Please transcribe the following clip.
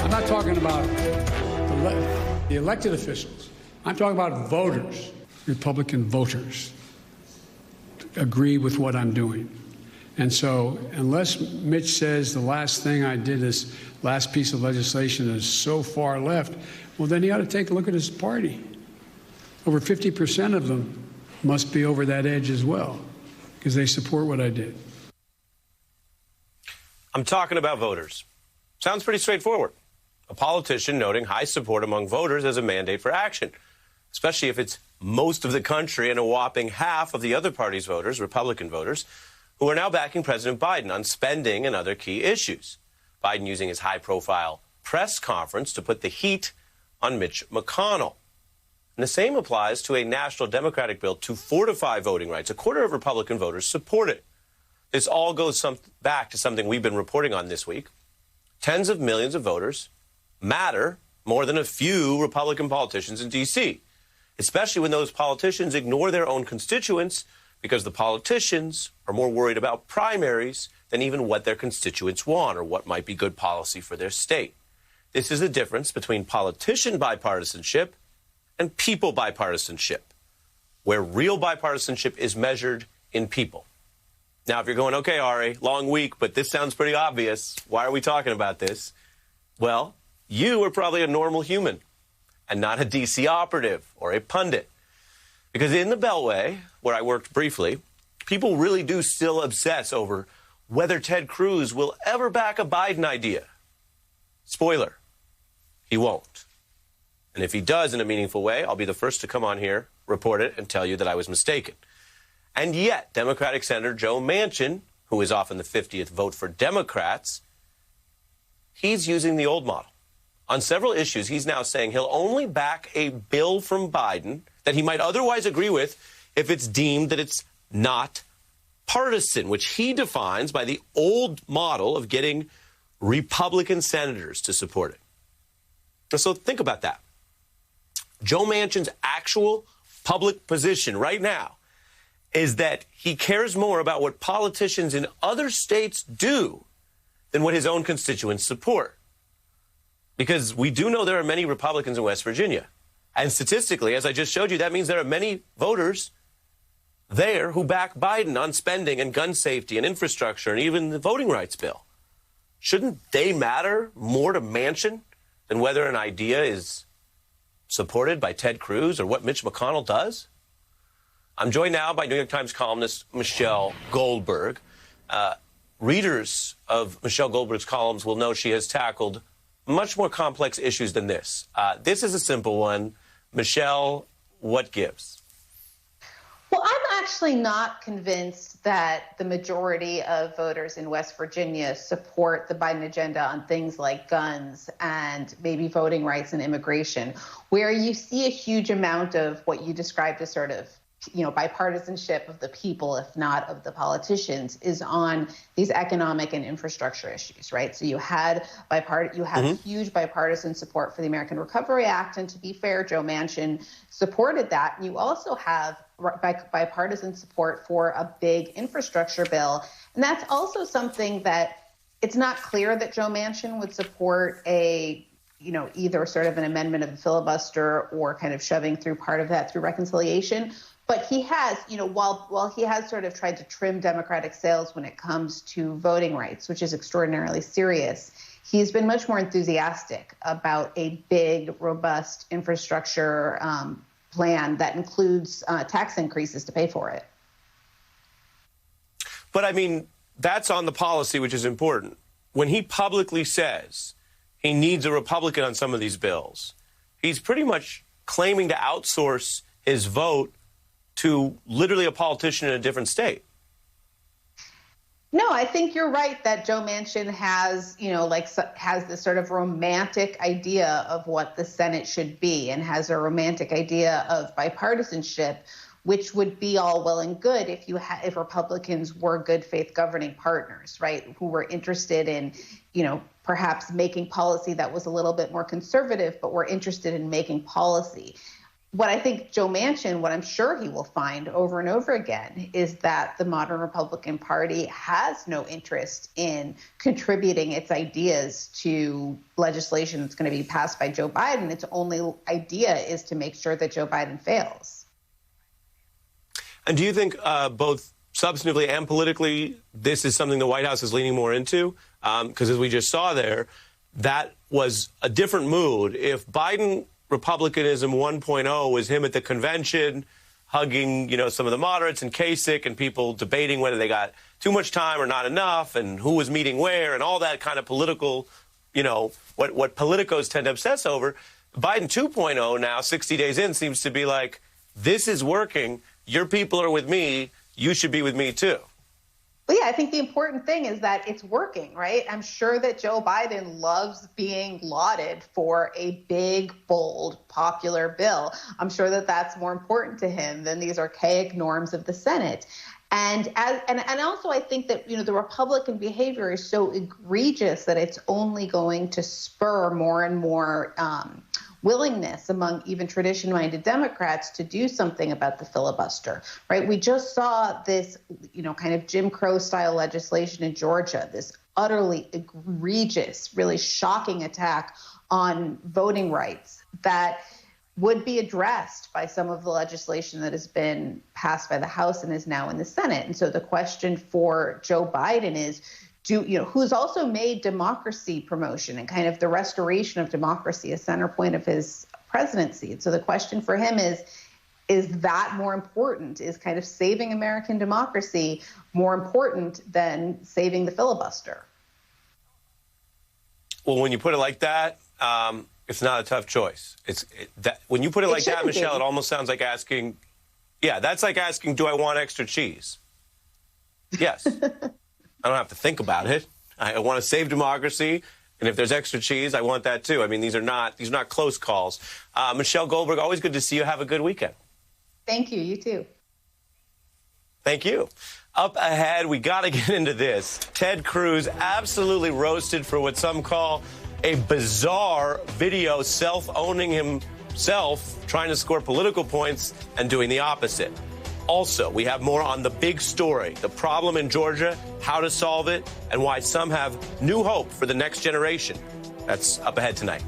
I'm not talking about the elected officials. I'm talking about voters, Republican voters, agree with what I'm doing. And so unless Mitch says the last thing I did, this last piece of legislation, is so far left, well, then he ought to take a look at his party. Over 50% of them must be over that edge as well, because they support what I did. I'm talking about voters. Sounds pretty straightforward. A politician noting high support among voters as a mandate for action, especially if it's most of the country and a whopping half of the other party's voters, Republican voters, who are now backing President Biden on spending and other key issues. Biden using his high-profile press conference to put the heat on Mitch McConnell. And the same applies to a national Democratic bill to fortify voting rights. A quarter of Republican voters support it. This all goes back to something we've been reporting on this week. Tens of millions of voters matter more than a few Republican politicians in D.C., especially when those politicians ignore their own constituents because the politicians are more worried about primaries than even what their constituents want or what might be good policy for their state. This is the difference between politician bipartisanship and people bipartisanship, where real bipartisanship is measured in people. Now, if you're going, okay, Ari, long week, but this sounds pretty obvious. Why are we talking about this? Well, you are probably a normal human and not a D.C. operative or a pundit. Because in the Beltway, where I worked briefly, people really do still obsess over whether Ted Cruz will ever back a Biden idea. Spoiler, he won't. And if he does in a meaningful way, I'll be the first to come on here, report it, and tell you that I was mistaken. And yet, Democratic Senator Joe Manchin, who is often the 50th vote for Democrats, he's using the old model. On several issues, he's now saying he'll only back a bill from Biden that he might otherwise agree with if it's deemed that it's not partisan, which he defines by the old model of getting Republican senators to support it. And so think about that. Joe Manchin's actual public position right now is that he cares more about what politicians in other states do than what his own constituents support. Because we do know there are many Republicans in West Virginia. And statistically, as I just showed you, that means there are many voters there who back Biden on spending and gun safety and infrastructure and even the voting rights bill. Shouldn't they matter more to Manchin than whether an idea is supported by Ted Cruz or what Mitch McConnell does? I'm joined now by New York Times columnist Michelle Goldberg. Readers of Michelle Goldberg's columns will know she has tackled much more complex issues than this. This is a simple one. Michelle, what gives? Well, I'm actually not convinced that the majority of voters in West Virginia support the Biden agenda on things like guns and maybe voting rights and immigration, where you see a huge amount of what you described as sort of bipartisanship of the people, if not of the politicians, is on these economic and infrastructure issues, right? So you had huge bipartisan support for the American Recovery Act, and to be fair, Joe Manchin supported that. And you also have bipartisan support for a big infrastructure bill, and that's also something that it's not clear that Joe Manchin would support either sort of an amendment of the filibuster or kind of shoving through part of that through reconciliation. But he has, while he has sort of tried to trim Democratic sails when it comes to voting rights, which is extraordinarily serious, he's been much more enthusiastic about a big, robust infrastructure plan that includes tax increases to pay for it. But I mean, that's on the policy, which is important. When he publicly says he needs a Republican on some of these bills, he's pretty much claiming to outsource his vote to literally a politician in a different state. No, I think you're right that Joe Manchin has, has this sort of romantic idea of what the Senate should be and has a romantic idea of bipartisanship, which would be all well and good if Republicans were good faith governing partners, right, who were interested in, perhaps making policy that was a little bit more conservative, but were interested in making policy. what I think Joe Manchin, what I'm sure he will find over and over again, is that the modern Republican Party has no interest in contributing its ideas to legislation that's going to be passed by Joe Biden. Its only idea is to make sure that Joe Biden fails. And do you think both substantively and politically, this is something the White House is leaning more into? Because as we just saw there, that was a different mood. If Biden Republicanism 1.0 was him at the convention hugging, some of the moderates and Kasich and people debating whether they got too much time or not enough and who was meeting where and all that kind of political, what politicos tend to obsess over. Biden 2.0 now, 60 days in, seems to be like, this is working. Your people are with me. You should be with me, too. Well, yeah, I think the important thing is that it's working, right? I'm sure that Joe Biden loves being lauded for a big, bold, popular bill. I'm sure that that's more important to him than these archaic norms of the Senate. And also I think that, the Republican behavior is so egregious that it's only going to spur more and more willingness among even tradition-minded Democrats to do something about the filibuster, right? We just saw this, kind of Jim Crow-style legislation in Georgia, this utterly egregious, really shocking attack on voting rights that would be addressed by some of the legislation that has been passed by the House and is now in the Senate. And so the question for Joe Biden is, who's also made democracy promotion and kind of the restoration of democracy a center point of his presidency. And so the question for him is that more important? Is kind of saving American democracy more important than saving the filibuster? Well, when you put it like that, it's not a tough choice. When you put it like that, Michelle, it almost sounds like asking, that's like asking, do I want extra cheese? Yes. I don't have to think about it. I want to save democracy, and if there's extra cheese, I want that too. I mean, these are not close calls. Michelle Goldberg, always good to see you. Have a good weekend. Thank you. You too. Thank you. Up ahead, we got to get into this. Ted Cruz absolutely roasted for what some call a bizarre video, self-owning himself, trying to score political points and doing the opposite. Also, we have more on the big story, the problem in Georgia, how to solve it, and why some have new hope for the next generation. That's up ahead tonight.